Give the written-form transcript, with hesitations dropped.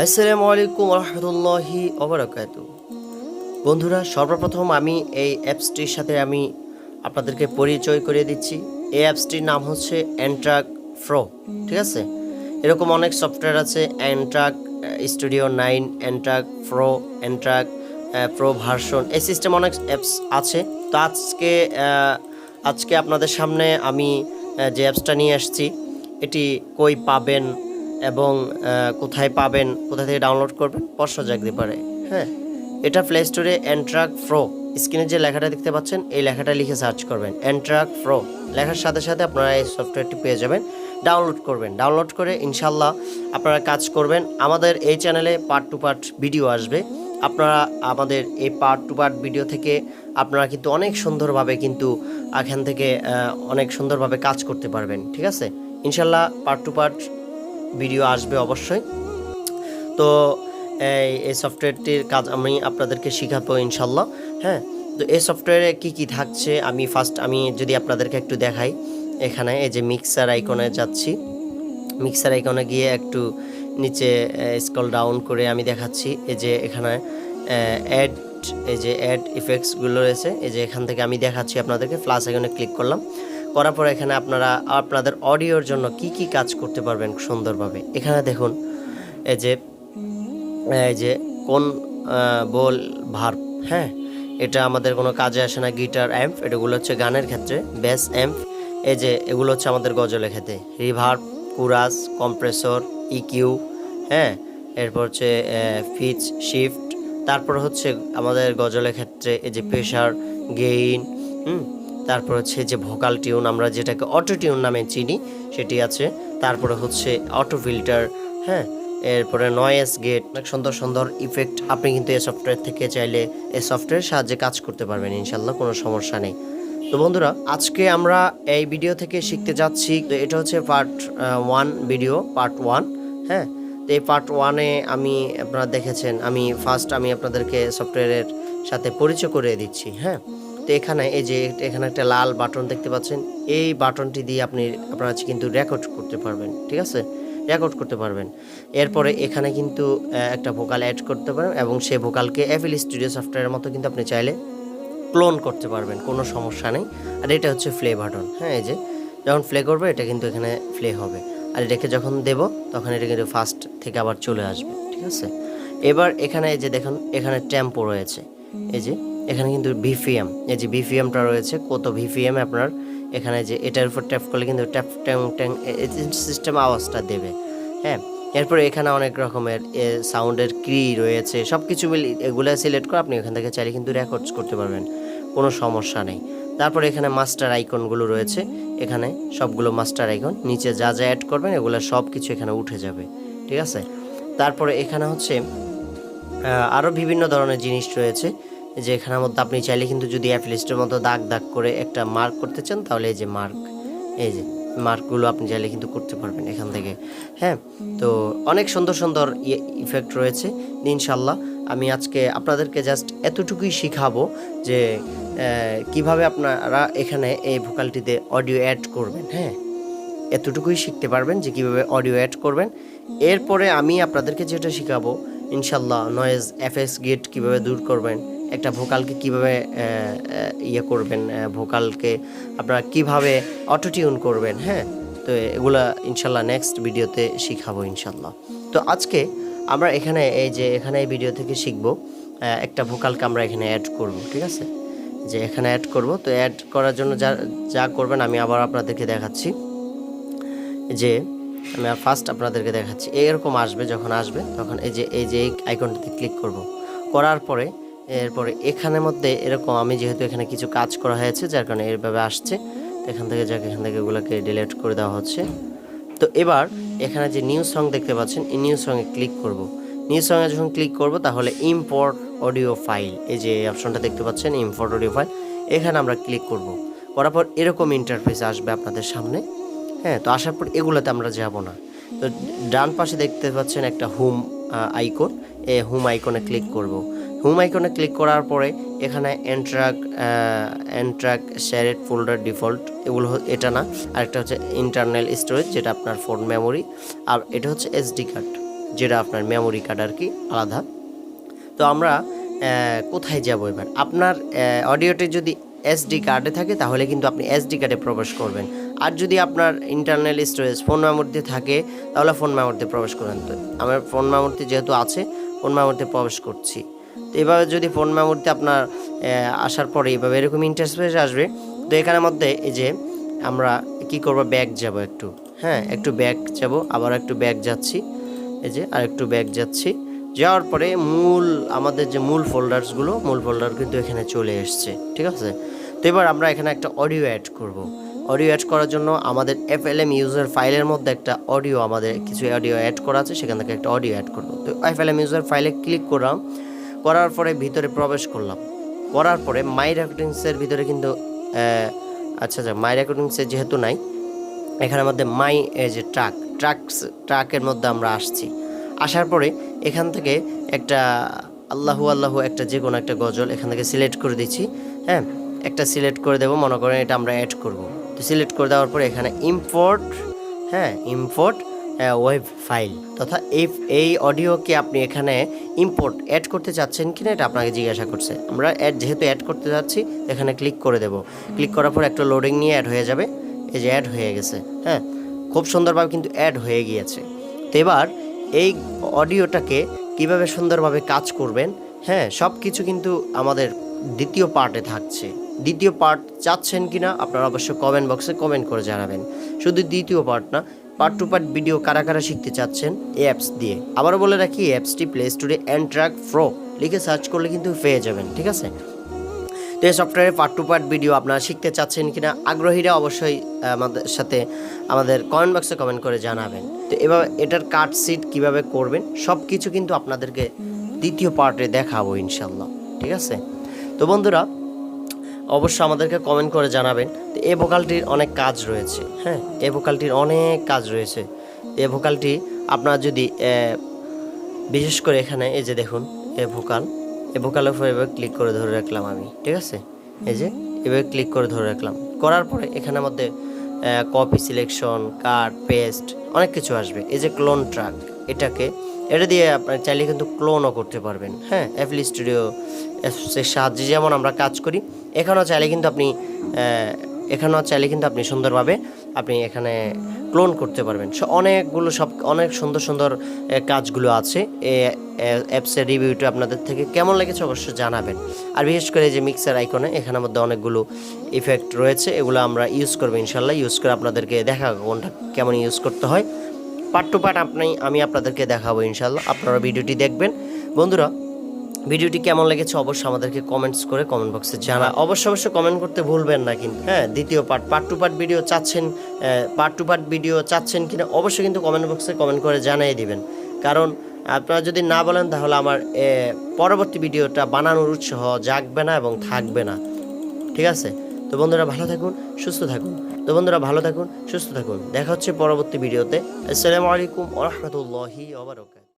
আসসালামু আলাইকুম রহমতুল্লাহি ওবারাকাতু। বন্ধুরা, সর্বপ্রথম আমি এই অ্যাপসটির সাথে আমি আপনাদেরকে পরিচয় করিয়ে দিচ্ছি। এই অ্যাপসটির নাম হচ্ছে এনট্রাক প্রো। ঠিক আছে, এরকম অনেক সফটওয়্যার আছে, এনট্রাক স্টুডিও 9, এনট্রাক প্রো, এনট্রাক প্রো ভার্সন, এই সিস্টেম অনেক অ্যাপস আছে। তো আজকে আপনাদের সামনে আমি যে অ্যাপসটা নিয়ে আসছি, এটি কই পাবেন এবং কোথায় পাবেন, কোথা থেকে ডাউনলোড করবেন প্রশ্ন জাগতে পারে। হ্যাঁ, এটা প্লে স্টোরে এনট্রাক প্রো, স্ক্রিনে যে লেখাটা দেখতে পাচ্ছেন এই লেখাটা লিখে সার্চ করবেন এনট্রাক প্রো। লেখার সাথে সাথে আপনারা এই সফটওয়্যারটি পেয়ে যাবেন। ডাউনলোড করবেন, ডাউনলোড করে ইনশাল্লাহ আপনারা কাজ করবেন। আমাদের এই চ্যানেলে পার্ট টু পার্ট ভিডিও আসবে। আপনারা আমাদের এই পার্ট টু পার্ট ভিডিও থেকে আপনারা কিন্তু অনেক সুন্দরভাবে কিন্তু এখান থেকে অনেক সুন্দরভাবে কাজ করতে পারবেন। ঠিক আছে, ইনশাল্লাহ পার্ট টু পার্ট ভিডিও আসবে অবশ্যই। তো এই সফটওয়্যারটির কাজ আমি আপনাদেরকে শেখাবো ইনশাল্লাহ। হ্যাঁ, তো এই সফটওয়্যারে কি থাকছে আমি যদি আপনাদেরকে একটু দেখাই। এখানে এই যে মিক্সার আইকনে যাচ্ছি, মিক্সার আইকনে গিয়ে একটু নিচে স্ক্রল ডাউন করে আমি দেখাচ্ছি। এই যে এখানে অ্যাড ইফেক্টসগুলো রয়েছে, এই যে এখান থেকে আমি দেখাচ্ছি আপনাদেরকে। প্লাস আইকনে ক্লিক করলাম, করার পর এখানে আপনারা আপনাদের অডিওর জন্য কি কাজ করতে পারবেন সুন্দরভাবে। এখানে দেখুন এই যে কোন বল ভার্ব। হ্যাঁ, এটা আমাদের কোনো কাজে আসে না। গিটার অ্যাম্প, এটাগুলো হচ্ছে গানের ক্ষেত্রে। বেস অ্যাম্প, এই যে এগুলো হচ্ছে আমাদের গজলের ক্ষেত্রে। Reverb, chorus, compressor, EQ. হ্যাঁ, এরপর হচ্ছে পিচ শিফট। তারপর হচ্ছে আমাদের গজলের ক্ষেত্রে এই যে প্রেশার, গেইন। তারপর হচ্ছে যে ভোকাল টিউন, আমরা যেটাকে অটো টিউন নামে চিনি, সেটি আছে। তারপরে হচ্ছে অটো ফিল্টার। হ্যাঁ, এরপরে নয়েজ গেট। অনেক সুন্দর সুন্দর ইফেক্ট আপনি কিন্তু এই সফটওয়্যার থেকে চাইলে এই সফটওয়্যারের সাহায্যে কাজ করতে পারবেন ইনশাল্লাহ, কোনো সমস্যা নেই। তো বন্ধুরা, আজকে আমরা এই ভিডিও থেকে শিখতে যাচ্ছি। তো এটা হচ্ছে পার্ট 1 ভিডিও, পার্ট 1। হ্যাঁ, তো এই পার্ট 1-এ আপনারা দেখেছেন, আমি আপনাদেরকে সফটওয়্যারের সাথে পরিচয় করে দিচ্ছি। হ্যাঁ, তো এখানে এখানে একটা লাল বাটন দেখতে পাচ্ছেন, এই বাটনটি দিয়ে আপনারা কিন্তু রেকর্ড করতে পারবেন। ঠিক আছে, রেকর্ড করতে পারবেন। এরপরে এখানে কিন্তু একটা ভোকাল অ্যাড করতে পারেন এবং সেই ভোকালকে অ্যাপল স্টুডিও সফটওয়্যারের মতো কিন্তু আপনি চাইলে ক্লোন করতে পারবেন, কোনো সমস্যা নেই। আর এটা হচ্ছে প্লে বাটন। হ্যাঁ, এই যে যখন প্লে করবে এটা কিন্তু এখানে প্লে হবে, আর এটাকে যখন দেব তখন এটা কিন্তু ফার্স্ট থেকে আবার চলে আসবে। ঠিক আছে, এবার এখানে এই যে দেখুন, এখানে টেম্পো রয়েছে। এই যে এখানে কিন্তু ভিপিএম, এই যে ভিপিএমটা রয়েছে, কত ভিপিএম আপনার এখানে যে এটার উপর ট্যাপ করলে কিন্তু ট্যাপ ট্যাং ট্যাং সিস্টেম আওয়াজটা দেবে। হ্যাঁ, এরপরে এখানে অনেক রকমের সাউন্ডের কি রয়েছে, সব কিছু মিলে এগুলো সিলেক্ট করে আপনি এখান থেকে চাইলে কিন্তু রেকর্ডস করতে পারবেন, কোনো সমস্যা নেই। তারপরে এখানে মাস্টার আইকনগুলো রয়েছে, এখানে সবগুলো মাস্টার আইকন, নিচে যা অ্যাড করবেন এগুলো সব কিছু এখানে উঠে যাবে। ঠিক আছে, তারপরে এখানে হচ্ছে আরও বিভিন্ন ধরনের জিনিস রয়েছে, যে এখানের মধ্যে আপনি চাইলে কিন্তু যদি অ্যাপ লিস্টের মতো দাগ করে একটা মার্ক করতে চান, তাহলে এই যে মার্কগুলো আপনি চাইলে কিন্তু করতে পারবেন এখান থেকে। হ্যাঁ, তো অনেক সুন্দর সুন্দর ইফেক্ট রয়েছে। ইনশাল্লাহ আমি আজকে আপনাদেরকে জাস্ট এতটুকুই শিখাবো যে কিভাবে আপনারা এখানে এই ভোকালটিতে অডিও অ্যাড করবেন। হ্যাঁ, এতটুকুই শিখতে পারবেন যে কীভাবে অডিও অ্যাড করবেন। এরপরে আমি আপনাদেরকে যেটা শিখাবো ইনশাল্লাহ, নয়েজ এফএক্স গেট কীভাবে দূর করবেন, একটা ভোকালকে কীভাবে করবেন, ভোকালকে আপনারা কীভাবে অটো টিউন করবেন। হ্যাঁ, তো এগুলা ইনশাল্লাহ নেক্সট ভিডিওতে শিখাবো ইনশাল্লাহ। তো আজকে আমরা এখানে এই ভিডিও থেকে শিখবো একটা ভোকালকে আমরা এখানে অ্যাড করব। ঠিক আছে, যে এখানে অ্যাড করব। তো অ্যাড করার জন্য যা করবেন আমি আবার আপনাদেরকে দেখাচ্ছি। যে আমি ফার্স্ট আপনাদেরকে দেখাচ্ছি, এরকম আসবে। যখন আসবে তখন এই যে আইকনটাতে ক্লিক করব, করার পরে এরপরে এখানের মধ্যে এরকম, আমি যেহেতু এখানে কিছু কাজ করা হয়েছে যার কারণে এইভাবে আসছে। এখান থেকে এগুলোকে ডিলিট করে দেওয়া হচ্ছে। তো এবার এখানে যে নিউ সং দেখতে পাচ্ছেন, এই নিউ সঙ্গে ক্লিক করব। নিউ সঙ্গে যখন ক্লিক করব তাহলে ইম্পোর্ট অডিও ফাইল, এই যে অপশনটা দেখতে পাচ্ছেন ইম্পোর্ট অডিও ফাইল, এখানে আমরা ক্লিক করব। করার পর এরকম ইন্টারফেস আসবে আপনাদের সামনে। হ্যাঁ, তো আসার পর এগুলোতে আমরা যাব না। তো ডান পাশে দেখতে পাচ্ছেন একটা হোম আইকন, এই হোম আইকনে ক্লিক করব। হোম আইকনে ক্লিক করার পরে এখানে এন্ট্রাক শেয়ারেড ফোল্ডার ডিফল্ট, এগুলো এটা না, আরেকটা হচ্ছে ইন্টারনাল স্টোরেজ, যেটা আপনার ফোন মেমোরি, আর এটা হচ্ছে এসডি কার্ড, যেটা আপনার মেমোরি কার্ড আর কি আলাদা। তো আমরা কোথায় যাব এবার? আপনার অডিওটি যদি এসডি কার্ডে থাকে তাহলে কিন্তু আপনি এসডি কার্ডে প্রবেশ করবেন, আর যদি আপনার ইন্টারনাল স্টোরেজ ফোন মেমোরিতে থাকে তাহলে ফোন মেমোরিতে প্রবেশ করবেন। তো আমার ফোন মেমোরিতে যেহেতু আছে ফোন মেমোরিতে প্রবেশ করছি। তো এভাবে যদি ফোন মেমোরিতে আপনার আসার পরে এইভাবে এরকম ইন্টারফেস আসবে। তো এখানের মধ্যে এই যে আমরা কি করব, ব্যাক যাব একটু, হ্যাঁ একটু ব্যাক যাব, আবার একটু ব্যাক যাচ্ছি, এই যে আর একটু ব্যাক যাচ্ছি। যাওয়ার পরে আমাদের যে মূল ফোল্ডার কিন্তু এখানে চলে এসছে, ঠিক আছে। তো এবার আমরা এখানে একটা অডিও অ্যাড করব। অডিও অ্যাড করার জন্য আমাদের FLM ইউজার ফাইলের মধ্যে একটা আমাদের কিছু অডিও অ্যাড করা আছে, সেখান থেকে একটা অডিও অ্যাড করব। তো FLM ইউজার ফাইলে ক্লিক করলাম, করার পরে ভিতরে প্রবেশ করলাম, করার পরে মাই রেকর্ডিংসের ভিতরে কিন্তু আচ্ছা মাই রেকর্ডিংসে যেহেতু নাই, এখানের মধ্যে মাই যে ট্রাকের মধ্যে আমরা আসছি। আসার পরে এখান থেকে একটা আল্লাহু একটা যে কোনো একটা গজল এখান থেকে সিলেক্ট করে দিচ্ছি, হ্যাঁ একটা সিলেক্ট করে দেবো, মনে করেন এটা আমরা অ্যাড করব। তো সিলেক্ট করে দেওয়ার পরে এখানে ইম্পোর্ট ওয়েব ফাইল, তথা এই অডিওকে আপনি এখানে অ্যাড করতে চাচ্ছেন কিনা এটা আপনাকে জিজ্ঞাসা করছে। আমরা যেহেতু অ্যাড করতে যাচ্ছি এখানে ক্লিক করে দেব। ক্লিক করার পর একটা লোডিং নিয়ে অ্যাড হয়ে যাবে। এই যে অ্যাড হয়ে গেছে, হ্যাঁ খুব সুন্দরভাবে কিন্তু অ্যাড হয়ে গিয়েছে। তো এবার এই অডিওটাকে কিভাবে সুন্দরভাবে কাজ করবেন, হ্যাঁ সব কিছু কিন্তু আমাদের দ্বিতীয় পার্টে থাকছে। দ্বিতীয় পার্ট চাচ্ছেন কিনা আপনারা অবশ্যই কমেন্ট বক্সে কমেন্ট করে জানাবেন। শুধু দ্বিতীয় পার্ট না, পার্ট টু পার্ট ভিডিও কারা শিখতে চাচ্ছেন এই অ্যাপস দিয়ে। আবারও বলে রাখি, অ্যাপসটি প্লে স্টোরে এনট্রাক প্রো লিখে সার্চ করলে কিন্তু পেয়ে যাবেন, ঠিক আছে। তো এই সফটওয়্যারে পার্ট টু পার্ট ভিডিও আপনারা শিখতে চাচ্ছেন কিনা আগ্রহীরা অবশ্যই আমাদের কমেন্ট বক্সে কমেন্ট করে জানাবেন। তো এভাবে এটার কাট সিট কীভাবে করবেন সব কিছু কিন্তু আপনাদেরকে দ্বিতীয় পার্টে দেখাবো ইনশাল্লাহ, ঠিক আছে। তো বন্ধুরা অবশ্যই আমাদেরকে কমেন্ট করে জানাবেন। তো এই ভোকালটির অনেক কাজ রয়েছে, হ্যাঁ এই ভোকালটির অনেক কাজ রয়েছে। এই ভোকালটি আপনারা যদি বিশেষ করে এখানে এই যে দেখুন এই ভোকালের উপর এভাবে ক্লিক করে ধরে রাখলাম আমি, ঠিক আছে। এই যে এভাবে ক্লিক করে ধরে রাখলাম, করার পরে এখানের মধ্যে কপি সিলেকশন কাট পেস্ট অনেক কিছু আসবে। এই যে ক্লোন ট্র্যাক, এটা দিয়ে আপনার চাইলে কিন্তু ক্লোনও করতে পারবেন, হ্যাঁ FL স্টুডিও এর সাহায্যে যেমন আমরা কাজ করি এখানেও চাইলে কিন্তু আপনি সুন্দরভাবে আপনি এখানে ক্লোন করতে পারবেন। অনেক সুন্দর কাজগুলো আছে। অ্যাপসের রিভিউটা আপনাদের থেকে কেমন লেগেছে অবশ্যই জানাবেন। আর বিশেষ করে যে মিক্সার আইকনে এখানের মধ্যে অনেকগুলো ইফেক্ট রয়েছে, এগুলো আমরা ইউজ করবো ইনশাল্লাহ। ইউজ করে আপনাদেরকে দেখাবো কোনটা কেমন ইউজ করতে হয়। পার্ট টু পার্ট আমি আপনাদেরকে দেখাবো ইনশাল্লাহ। আপনারা ভিডিওটি দেখবেন। বন্ধুরা ভিডিওটি কেমন লেগেছে অবশ্যই আমাদেরকে কমেন্টস করে কমেন্ট বক্সে জানা। অবশ্যই কমেন্ট করতে ভুলবেন না কিন্তু, হ্যাঁ দ্বিতীয় পার্ট টু পার্ট ভিডিও চাচ্ছেন কিনা অবশ্যই কিন্তু কমেন্ট বক্সে কমেন্ট করে জানিয়ে দিবেন। কারণ আপনারা যদি না বলেন তাহলে আমার পরবর্তী ভিডিওটা বানানোর উৎসাহ জাগবে না এবং থাকবে না, ঠিক আছে। তো বন্ধুরা ভালো থাকুন সুস্থ থাকুন। দেখা হচ্ছে পরবর্তী ভিডিওতে। আসসালামু আলাইকুম ওয়া রাহমাতুল্লাহি ওয়া বারাকাতুহু।